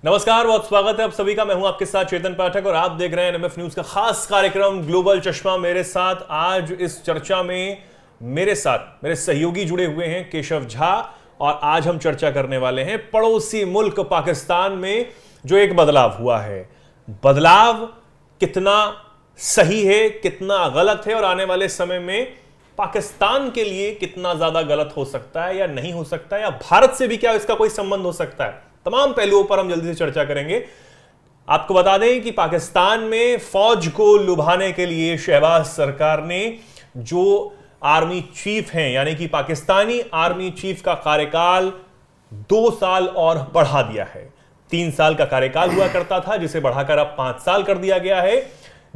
नमस्कार, बहुत स्वागत है आप सभी का। मैं हूं आपके साथ चेतन पाठक और आप देख रहे हैं एनएमएफ न्यूज का खास कार्यक्रम ग्लोबल चश्मा। मेरे साथ आज इस चर्चा में मेरे साथ मेरे सहयोगी जुड़े हुए हैं केशव झा, और आज हम चर्चा करने वाले हैं पड़ोसी मुल्क पाकिस्तान में जो एक बदलाव हुआ है। बदलाव कितना सही है, कितना गलत है, और आने वाले समय में पाकिस्तान के लिए कितना ज्यादा गलत हो सकता है या नहीं हो सकता है, या भारत से भी क्या इसका कोई संबंध हो सकता है। तमाम पहलुओं पर हम जल्दी से चर्चा करेंगे। आपको बता दें कि पाकिस्तान में फौज को लुभाने के लिए शहबाज सरकार ने जो आर्मी चीफ हैं, यानी कि पाकिस्तानी आर्मी चीफ का कार्यकाल 2 साल और बढ़ा दिया है। 3 साल का कार्यकाल हुआ करता था, जिसे बढ़ाकर अब 5 साल कर दिया गया है।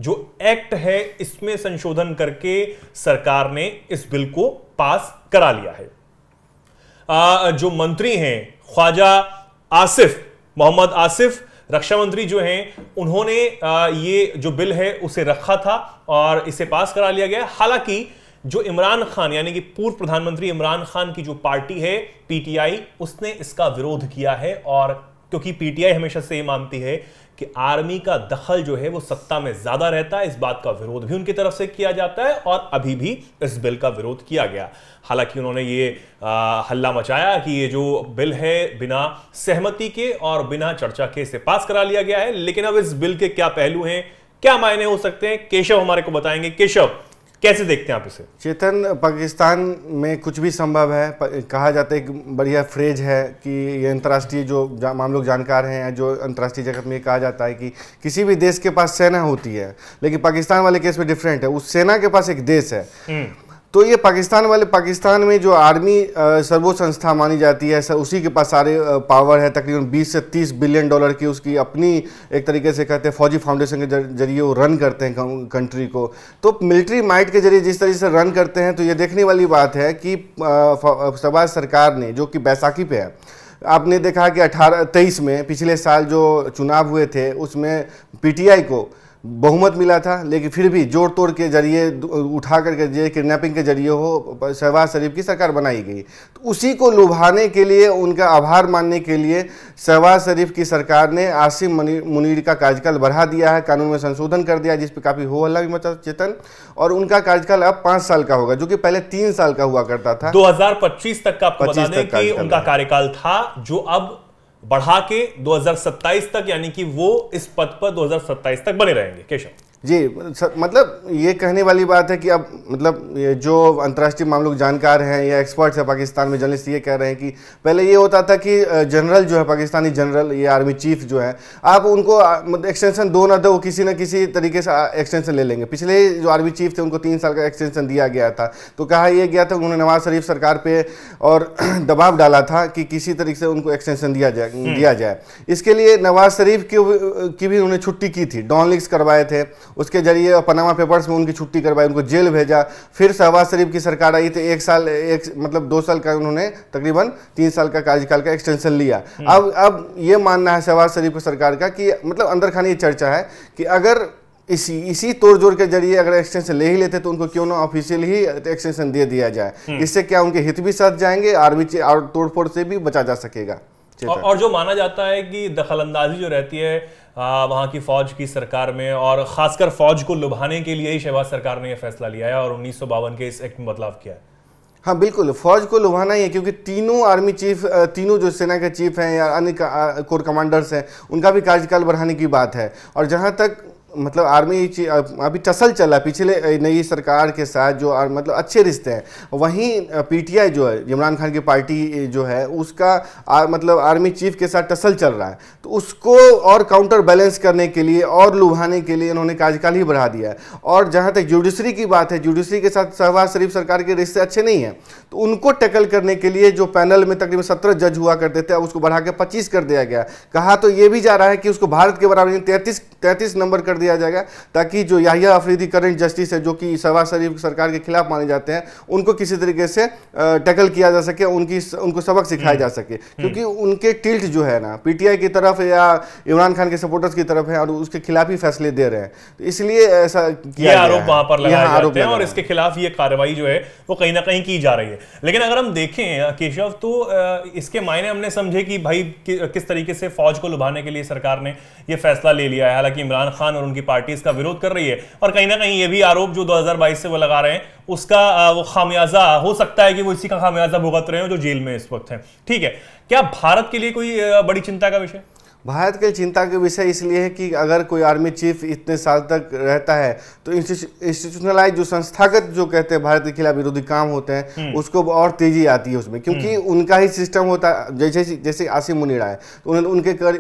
जो एक्ट है इसमें संशोधन करके सरकार ने इस बिल को पास करा लिया है। जो मंत्री हैं ख्वाजा आसिफ, मोहम्मद आसिफ रक्षा मंत्री जो हैं, उन्होंने ये जो बिल है उसे रखा था और इसे पास करा लिया गया। हालांकि जो इमरान खान यानी कि पूर्व प्रधानमंत्री इमरान खान की जो पार्टी है पीटीआई, उसने इसका विरोध किया है। और क्योंकि पीटीआई हमेशा से ये मानती है कि आर्मी का दखल जो है वो सत्ता में ज्यादा रहता है, इस बात का विरोध भी उनकी तरफ से किया जाता है और अभी भी इस बिल का विरोध किया गया। हालांकि उन्होंने ये हल्ला मचाया कि ये जो बिल है बिना सहमति के और बिना चर्चा के इसे पास करा लिया गया है। लेकिन अब इस बिल के क्या पहलू हैं, क्या मायने हो सकते हैं, केशव हमारे को बताएंगे। केशव, कैसे देखते हैं आप इसे? चेतन, पाकिस्तान में कुछ भी संभव है। कहा जाता है, एक बढ़िया फ्रेज है कि ये अंतर्राष्ट्रीय जो हम लोग जानकार हैं, जो अंतर्राष्ट्रीय जगत में ये कहा जाता है कि किसी भी देश के पास सेना होती है, लेकिन पाकिस्तान वाले केस में डिफरेंट है। उस सेना के पास एक देश है। तो ये पाकिस्तान में जो आर्मी सर्वोच्च संस्था मानी जाती है, उसी के पास सारे पावर है। तकरीबन 20 से 30 बिलियन डॉलर की उसकी अपनी एक तरीके से कहते हैं फौजी फाउंडेशन के जरिए वो रन करते हैं कंट्री को। तो मिलिट्री माइट के जरिए जिस तरीके से रन करते हैं, तो ये देखने वाली बात है कि शहबाज सरकार ने, जो कि बैसाखी पे है, आपने देखा कि 23 में पिछले साल जो चुनाव हुए थे उसमें पीटीआई को बहुमत मिला था, लेकिन फिर भी जोड़ तोड़ के जरिए उठा करके जरिए किडनैपिंग के जरिए हो शहबाज शरीफ की सरकार बनाई गई। तो उसी को लुभाने के लिए, उनका आभार मानने के लिए शहबाज शरीफ की सरकार ने आसिम मुनीर का कार्यकाल बढ़ा दिया है, कानून में संशोधन कर दिया, जिस पर काफ़ी हो हल्ला भी मचा चेतन। और उनका कार्यकाल अब 5 साल का होगा, जो कि पहले 3 साल का हुआ करता था। 2025 तक का आपको बता दें कि उनका कार्यकाल था, जो अब बढ़ा के 2027 तक, यानी कि वो इस पद पर 2027 तक बने रहेंगे। केशव जी, मतलब ये कहने वाली बात है कि अब मतलब ये जो अंतर्राष्ट्रीय मामलों जानकार हैं या एक्सपर्ट्स हैं पाकिस्तान में, जर्नलिस्ट ये कह रहे हैं कि पहले ये होता था कि जनरल जो है, पाकिस्तानी जनरल, ये आर्मी चीफ जो है, आप उनको मतलब एक्सटेंशन दो ना दो, वो किसी न किसी तरीके से एक्सटेंशन ले लेंगे। पिछले जो आर्मी चीफ थे उनको 3 साल का एक्सटेंशन दिया गया था। तो कहा यह गया था, उन्होंने नवाज शरीफ सरकार पर और दबाव डाला था कि किसी तरीके से उनको एक्सटेंशन दिया जाए। इसके लिए नवाज शरीफ की भी उन्होंने छुट्टी की थी, डॉन लीक्स करवाए थे, उसके जरिए पनामा पेपर्स में उनकी छुट्टी करवाई, उनको जेल भेजा। फिर शहबाज शरीफ की सरकार आई तो 2 साल का उन्होंने तकरीबन 3 साल का कार्यकाल का एक्सटेंशन लिया। अब ये मानना है शहबाज शरीफ की सरकार का कि मतलब अंदर खानी ये चर्चा है कि अगर इसी तोड़ जोड़ के जरिए अगर एक्सटेंशन ले ही लेते तो उनको क्यों ना ऑफिशियल ही एक्सटेंशन दे दिया जाए। इससे क्या उनके हित भी सध जाएंगे, आर्मी और तोड़फोड़ से भी बचा जा सकेगा। और जो माना जाता है कि दखलंदाजी जो रहती है वहां की फौज की सरकार में, और खासकर फौज को लुभाने के लिए ही शहबाज सरकार ने यह फैसला लिया है और 1952 के इस एक्ट में बदलाव किया है। हाँ बिल्कुल, फौज को लुभाना ही है, क्योंकि तीनों आर्मी चीफ, तीनों जो सेना के चीफ हैं या अन्य कोर कमांडर्स हैं, उनका भी कार्यकाल बढ़ाने की बात है। और जहाँ तक मतलब आर्मी अभी टसल चला पिछले नई सरकार के साथ, जो मतलब अच्छे रिश्ते हैं, वहीं पीटीआई जो है, इमरान खान की पार्टी जो है, उसका मतलब आर्मी चीफ के साथ टसल चल रहा है। तो उसको और काउंटर बैलेंस करने के लिए और लुभाने के लिए इन्होंने कार्यकाल ही बढ़ा दिया है। और जहां तक जुडिशरी की बात है, जुडिशरी के साथ शहबाज शरीफ सरकार के रिश्ते अच्छे नहीं हैं, तो उनको टैकल करने के लिए जो पैनल में तकरीबन 17 जज हुआ करते थे, उसको बढ़ा के 25 कर दिया गया। कहा तो ये भी जा रहा है कि उसको भारत के बराबर 33 नंबर कर दिया जाएगा, ताकि जो याहिया अफरीदी करंट जस्टिस है, जो कि शहबाज शरीफ सरकार के खिलाफ माने जाते हैं, उनको किसी तरीके से टैकल किया जा सके, उनको सबक सिखाया जा सके। क्योंकि उनके टिल्ट जो है ना पीटीआई की तरफ या इमरान खान के सपोर्टर्स की तरफ है और उसके खिलाफ ही फैसले दे रहे हैं, तो इसलिए ऐसा किया आरोप वहां पर लगाए जाते हैं और है। इसके खिलाफ ये कार्रवाई जो है वो कहीं ना कहीं की जा रही है। लेकिन अगर हम देखें केशव, तो इसके मायने हमने समझे कि भाई किस तरीके से फौज को लुभाने के लिए सरकार ने ये फैसला ले लिया है। हालांकि इमरान खान और उनकी पार्टी इसका विरोध कर रही है और कहीं ना कहीं ये भी आरोप जो 2022 से वो लगा रहे हैं उसका वो खामियाजा हो सकता है कि वो इसी का खामियाजा भुगत रहे हो जो जेल में इस वक्त है। ठीक है, क्या भारत के लिए कोई बड़ी चिंता का विषय? भारत के चिंता के विषय इसलिए है कि अगर कोई आर्मी चीफ इतने साल तक रहता है तो इंस्टीट्यूशनलाइज जो संस्थागत जो कहते हैं भारत के खिलाफ विरोधी काम होते हैं उसको और तेजी आती है उसमें, क्योंकि उनका ही सिस्टम होता है। जैसे आसिम मुनीर आए तो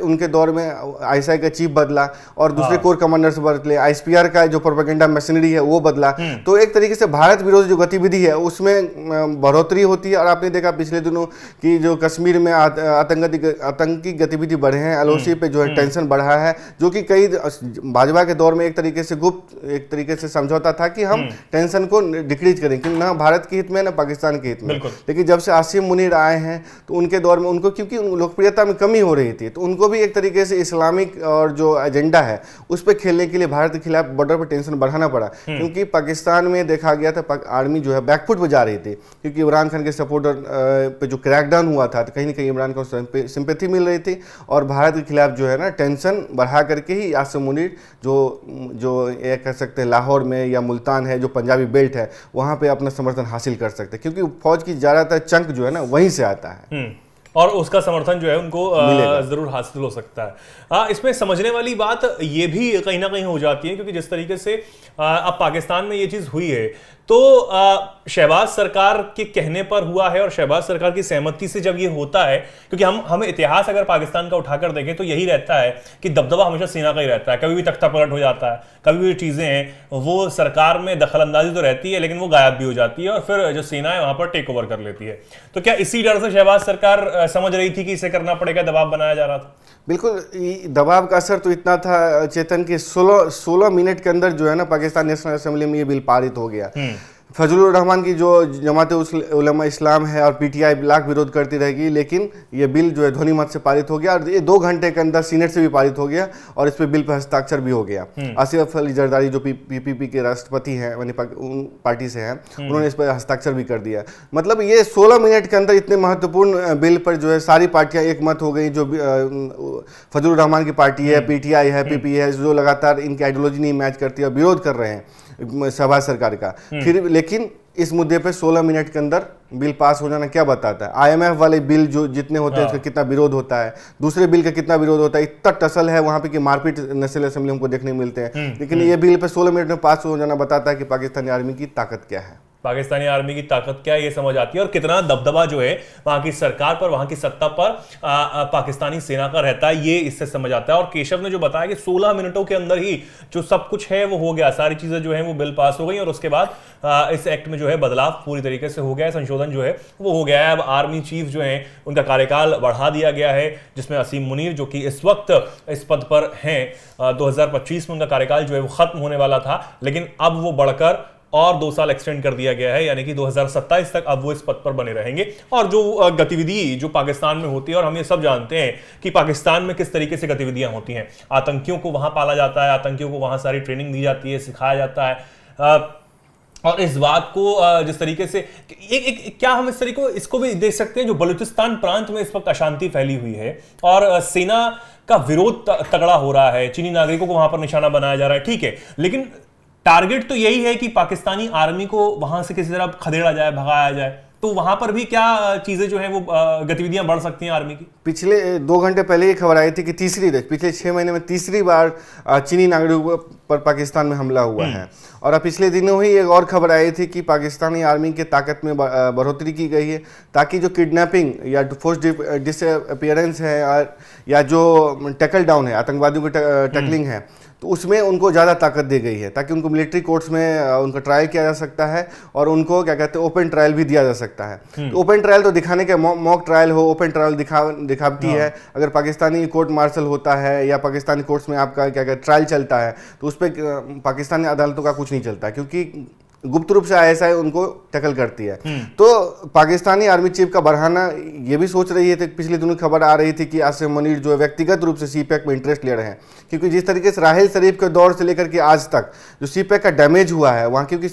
उनके दौर में आईएसआई का चीफ बदला और दूसरे कोर कमांडर्स बदले, आईएसपीआर का जो प्रोपेगेंडा मशीनरी है वो बदला, तो एक तरीके से भारत विरोधी जो गतिविधि है उसमें बढ़ोतरी होती है। और आपने देखा पिछले दिनों की जो कश्मीर में आतंकी गतिविधि बढ़े हैं, उसी पे जो है टेंशन बढ़ा है, जो कि कई भाजपा के दौर में एक तरीके से गुप्त एक तरीके से समझौता था कि हम टेंशन को डिक्रीज करें, क्योंकि ना भारत के हित में ना पाकिस्तान के हित में। लेकिन जब से आसिम मुनीर आए हैं तो उनके दौर में उनको क्योंकि लोकप्रियता में कमी हो रही थी, तो उनको भी एक तरीके से इस्लामिक और जो एजेंडा है उस पर खेलने के लिए भारत के खिलाफ बॉर्डर पर टेंशन बढ़ाना पड़ा। क्योंकि पाकिस्तान में देखा गया था आर्मी जो है बैकफुट पर जा रही थी, क्योंकि इमरान खान के सपोर्टर पे जो क्रैकडाउन हुआ था तो कहीं ना कहीं इमरान खान को सिंपैथी मिल रही थी और भारत के खिलाफ जो है ना टेंशन बढ़ा करके ही आसिम मुनीर जो ये कह सकते हैं लाहौर में या मुल्तान है जो पंजाबी बेल्ट है वहाँ पे अपना समर्थन हासिल कर सकते हैं, क्योंकि फौज की ज़्यादातर चंक जो है ना वहीं से आता है और उसका समर्थन जो है उनको जरूर हासिल हो सकता है। इसमें समझने वाली बात ये भी कहीं ना कहीं हो जाती है, क्योंकि जिस तरीके से अब पाकिस्तान में ये चीज़ हुई है तो शहबाज सरकार के कहने पर हुआ है और शहबाज सरकार की सहमति से जब ये होता है, क्योंकि हम इतिहास अगर पाकिस्तान का उठाकर देखें तो यही रहता है कि दबदबा हमेशा सेना का ही रहता है। कभी भी तख्ता पलट हो जाता है, कभी भी चीज़ें हैं वो सरकार में दखल अंदाजी तो रहती है लेकिन वो गायब भी हो जाती है और फिर जो सेना है वहां पर टेक ओवर कर लेती है। तो क्या इसी डर से शहबाज सरकार समझ रही थी कि इसे करना पड़ेगा, दबाव बनाया जा रहा था? बिल्कुल, दबाव का असर तो इतना था चेतन कि 16 मिनट के अंदर जो है ना पाकिस्तान नेशनल असेंबली में ये बिल पारित हो गया। फजलुर रहमान की जो जमाते उलमा इस्लाम है और पीटीआई लाख विरोध करती रहेगी, लेकिन ये बिल जो है ध्वनि मत से पारित हो गया और ये 2 घंटे के अंदर सीनेट से भी पारित हो गया और इस पे बिल पर हस्ताक्षर भी हो गया। आसिफ अली जरदारी जो पीपीपी के राष्ट्रपति हैं पार्टी से हैं, उन्होंने इस पर हस्ताक्षर भी कर दिया। मतलब ये 16 मिनट के अंदर इतने महत्वपूर्ण बिल पर जो है सारी पार्टियां एक मत हो गई। जो फजलुर रहमान की पार्टी है, पीटीआई है, पीपी है, जो लगातार इनकी आइडियोलॉजी नहीं मैच करती है, विरोध कर रहे हैं शहबाज सरकार का। फिर लेकिन इस मुद्दे पे 16 मिनट के अंदर बिल पास हो जाना क्या बताता है? आईएमएफ वाले बिल जो जितने होते हैं उसका कितना विरोध होता है, दूसरे बिल का कितना विरोध होता है, इतना टसल है वहां पे कि मारपीट नेशनल असेंबली हमको देखने मिलते हैं। लेकिन ये बिल पे 16 मिनट में पास हो जाना बताता है कि पाकिस्तानी आर्मी की ताकत क्या है, पाकिस्तानी आर्मी की ताकत क्या है ये समझ आती है और कितना दबदबा जो है वहां की सरकार पर, वहां की सत्ता पर पाकिस्तानी सेना का रहता है, ये इससे समझ आता है। और केशव ने जो बताया कि 16 मिनटों के अंदर ही जो सब कुछ है वो हो गया, सारी चीजें जो है वो बिल पास हो गई और उसके बाद इस एक्ट में जो है बदलाव पूरी तरीके से हो गया है, संशोधन जो है वो हो गया है। अब आर्मी चीफ जो है उनका कार्यकाल बढ़ा दिया गया है, जिसमें असीम मुनीर जो कि इस वक्त इस पद पर हैं, 2025 में उनका कार्यकाल जो है वो खत्म होने वाला था, लेकिन अब वो बढ़कर और 2 साल एक्सटेंड कर दिया गया है, यानी कि 2027 तक अब वो इस पद पर बने रहेंगे। और जो गतिविधि जो पाकिस्तान में होती है, और हम ये सब जानते हैं कि पाकिस्तान में किस तरीके से गतिविधियां होती हैं, आतंकियों को वहां पाला जाता है, आतंकियों को वहां सारी ट्रेनिंग दी जाती है, सिखाया जाता है। और इस बात को जिस तरीके से क्या हम इस तरीके इसको भी देख सकते हैं, जो बलूचिस्तान प्रांत में इस वक्त अशांति फैली हुई है और सेना का विरोध तगड़ा हो रहा है, चीनी नागरिकों को वहां पर निशाना बनाया जा रहा है, ठीक है, लेकिन टारगेट तो यही है कि पाकिस्तानी आर्मी को वहां से किसी तरह खदेड़ा जाए, भगाया जाए। तो वहां पर भी क्या चीजें जो है वो गतिविधियां बढ़ सकती हैं आर्मी की? पिछले 2 घंटे पहले ये खबर आई थी कि पिछले 6 महीने में तीसरी बार चीनी नागरिकों पर पाकिस्तान में हमला हुआ है। और पिछले दिनों ही एक और खबर आई थी कि पाकिस्तानी आर्मी के ताकत में बढ़ोतरी की गई है, ताकि जो किडनैपिंग या फोर्स डिसअपीयरेंस है या जो टैकल डाउन है, आतंकवादियों की टैकलिंग है, तो उसमें उनको ज़्यादा ताकत दी गई है ताकि उनको मिलिट्री कोर्ट्स में उनका ट्रायल किया जा सकता है और उनको क्या कहते हैं ओपन ट्रायल भी दिया जा सकता है। तो ओपन ट्रायल तो दिखाने के मॉक ट्रायल हो, ओपन ट्रायल दिखावटी है। अगर पाकिस्तानी कोर्ट मार्शल होता है या पाकिस्तानी कोर्ट्स में आपका क्या कहते हैं ट्रायल चलता है तो उस पर पाकिस्तानी अदालतों का कुछ नहीं चलता क्योंकि गुप्त रूप से ISI उनको टैकल करती है। तो पाकिस्तानी आर्मी चीफ का बरहाना ये भी सोच रही है, पिछले दिनों खबर आ रही थी कि आसिम मुनीर जो व्यक्तिगत रूप से CPEC में इंटरेस्ट ले रहे हैं क्योंकि जिस तरीके से राहिल शरीफ के दौर से लेकर के आज तक जो CPEC का डैमेज हुआ है वहाँ, क्योंकि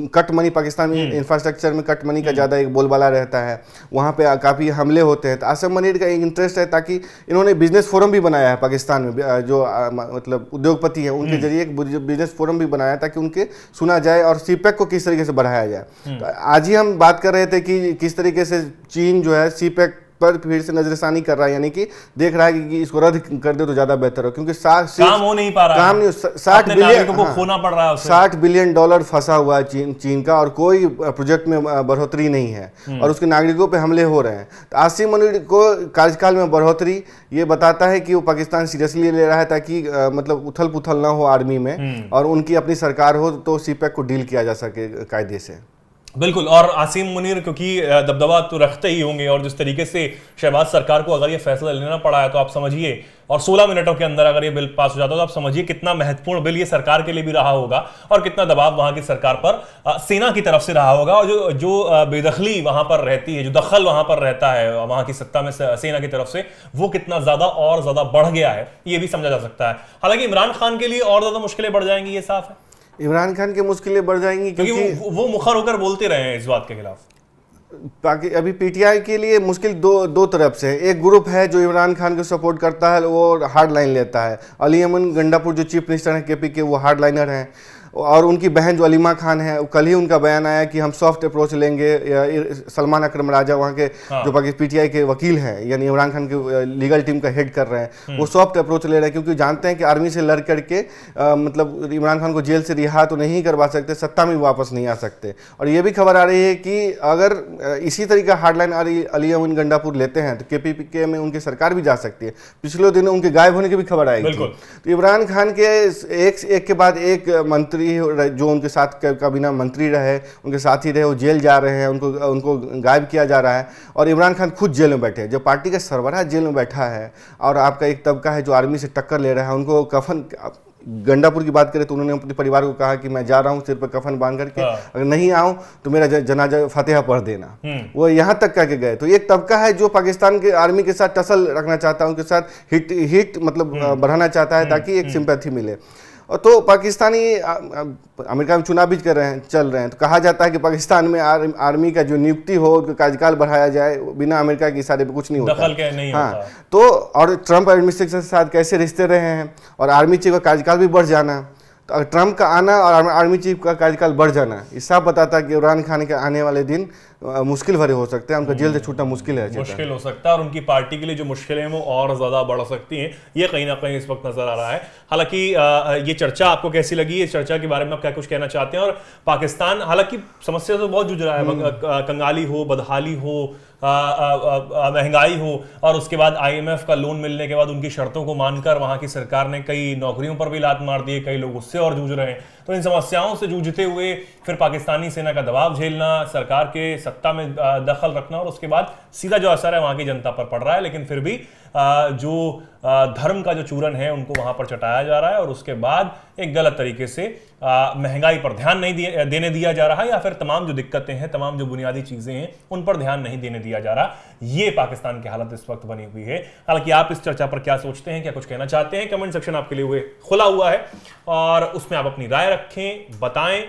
कट मनी पाकिस्तान में इंफ्रास्ट्रक्चर में कट मनी का ज़्यादा एक बोलबाला रहता है, वहाँ पे काफ़ी हमले होते हैं। तो आसिम मुनीर का एक इंटरेस्ट है ताकि इन्होंने बिजनेस फोरम भी बनाया है पाकिस्तान में, जो मतलब उद्योगपति हैं उनके जरिए एक बिजनेस फोरम भी बनाया ताकि उनके सुना जाए और CPEC को किस तरीके से बढ़ाया जाए। तो आज ही हम बात कर रहे थे कि किस तरीके से चीन जो है CPEC पर फिर से नजरसानी कर रहा है, यानी कि देख रहा है कि इसको रद्द कर दे तो ज्यादा बेहतर हो क्योंकि काम हो नहीं पा रहा, काम नहीं, 60 बिलियन को खोना पड़ रहा है, 60 बिलियन डॉलर फंसा हुआ है चीन का और कोई प्रोजेक्ट में बढ़ोतरी नहीं है और उसके नागरिकों पे हमले हो रहे हैं। तो आसिम मुनीर को कार्यकाल में बढ़ोतरी ये बताता है कि वो पाकिस्तान सीरियसली ले रहा है ताकि मतलब उथल पुथल ना हो आर्मी में और उनकी अपनी सरकार हो तो CPEC को डील किया जा सके कायदे से। बिल्कुल। और आसिम मुनीर क्योंकि दबदबा तो रखते ही होंगे और जिस तरीके से शहबाज सरकार को अगर ये फैसला लेना पड़ा है तो आप समझिए, और 16 मिनटों के अंदर अगर ये बिल पास हो जाता तो आप समझिए कितना महत्वपूर्ण बिल ये सरकार के लिए भी रहा होगा और कितना दबाव वहां की सरकार पर सेना की तरफ से रहा होगा। और जो बेदखली वहां पर रहती है, जो दखल वहां पर रहता है वहां की सत्ता में सेना की तरफ से, वो कितना ज्यादा और ज्यादा बढ़ गया है ये भी समझा जा सकता है। हालांकि इमरान खान के लिए और ज्यादा मुश्किलें बढ़ जाएंगी, ये साफ है। इमरान खान की मुश्किलें बढ़ जाएंगी क्योंकि वो मुखर होकर बोलते रहे हैं इस बात के खिलाफ। अभी PTI के लिए मुश्किल दो तरफ से। एक ग्रुप है जो इमरान खान को सपोर्ट करता है, वो हार्ड लाइन लेता है। अली अमन गंडापुर जो चीफ मिनिस्टर हैं KP के, वो हार्ड लाइनर हैं और उनकी बहन जो अलीमा खान है, कल ही उनका बयान आया कि हम सॉफ्ट अप्रोच लेंगे। सलमान अकरम राजा वहाँ के जो PTI के वकील हैं, यानी इमरान खान के लीगल टीम का हेड कर रहे हैं, वो सॉफ्ट अप्रोच ले रहे हैं क्योंकि जानते हैं कि आर्मी से लड़ करके मतलब इमरान खान को जेल से रिहा तो नहीं करवा सकते, सत्ता में वापस नहीं आ सकते। और ये भी खबर आ रही है कि अगर इसी तरीके हार्डलाइन अली अमन गंडापुर लेते हैं तो KPK में उनकी सरकार भी जा सकती है। पिछले दिनों उनके गायब होने की भी खबर आई थी। तो इमरान खान के एक के बाद एक मंत्री जो उनके साथ काबीना मंत्री रहे, उनके साथी रहे, वो जेल जा रहे हैं, उनको गायब किया जा रहा है और इमरान खान खुद जेल में बैठे हैं। जब पार्टी का सरबराह जेल में बैठा है और आपका एक तबका है जो आर्मी से टक्कर ले रहा है, उनको कफन, गंडापुर की बात करें तो उन्होंने अपने परिवार को कहा कि मैं जा रहा हूँ सिर पर कफन बांध करके, अगर नहीं आऊँ तो मेरा जनाजा फातिहा पढ़ देना। वो यहाँ तक कह के गए। तो एक तबका है जो पाकिस्तान के आर्मी के साथ टसल रखना चाहता है, उनके साथ हिट मतलब बढ़ाना चाहता है ताकि एक सिंपैथी मिले। और तो पाकिस्तानी अमेरिका में चुनाव भी चल रहे हैं, तो कहा जाता है कि पाकिस्तान में आर्मी का जो नियुक्ति हो, कार्यकाल बढ़ाया जाए, बिना अमेरिका के इशारे पे कुछ नहीं होता। नहीं हाँ होता। तो और ट्रंप एडमिनिस्ट्रेशन के साथ कैसे रिश्ते रहे हैं और आर्मी चीफ का कार्यकाल भी बढ़ जाना, तो अगर ट्रंप का आना और आर्मी चीफ का कार्यकाल बढ़ जाना, ये सब बताता है कि इमरान खान के आने वाले दिन मुश्किल भरे हो सकते हैं। उनका जेल से छूटना मुश्किल हो सकता है और उनकी पार्टी के लिए जो मुश्किलें हैं वो और ज्यादा बढ़ सकती हैं, ये कहीं ना कहीं इस वक्त नजर आ रहा है। हालांकि ये चर्चा आपको कैसी लगी, इस चर्चा के बारे में आप क्या कुछ कहना चाहते हैं? और पाकिस्तान हालांकि समस्या तो बहुत जूझ रहा है, कंगाली हो, बदहाली हो, महंगाई हो और उसके बाद IMF का लोन मिलने के बाद उनकी शर्तों को मानकर वहां की सरकार ने कई नौकरियों पर भी लात मार दी है, कई लोग उससे और जूझ रहे हैं। तो इन समस्याओं से जूझते हुए फिर पाकिस्तानी सेना का दबाव झेलना, सरकार के सत्ता में दखल रखना और उसके बाद सीधा जो असर है वहां की जनता पर पड़ रहा है। लेकिन फिर भी जो धर्म का जो चूरन है उनको वहां पर चटाया जा रहा है और उसके बाद एक गलत तरीके से महंगाई पर ध्यान नहीं देने दिया जा रहा है, या फिर तमाम जो दिक्कतें हैं, तमाम जो बुनियादी चीजें हैं उन पर ध्यान नहीं देने दिया जा रहा। ये पाकिस्तान की हालत इस वक्त बनी हुई है। हालांकि आप इस चर्चा पर क्या सोचते हैं, क्या कुछ कहना चाहते हैं, कमेंट सेक्शन आपके लिए खुला हुआ है और उसमें आप अपनी राय रखें, बताएं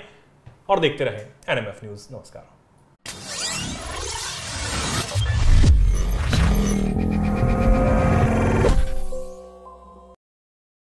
और देखते रहें NMF न्यूज। नमस्कार।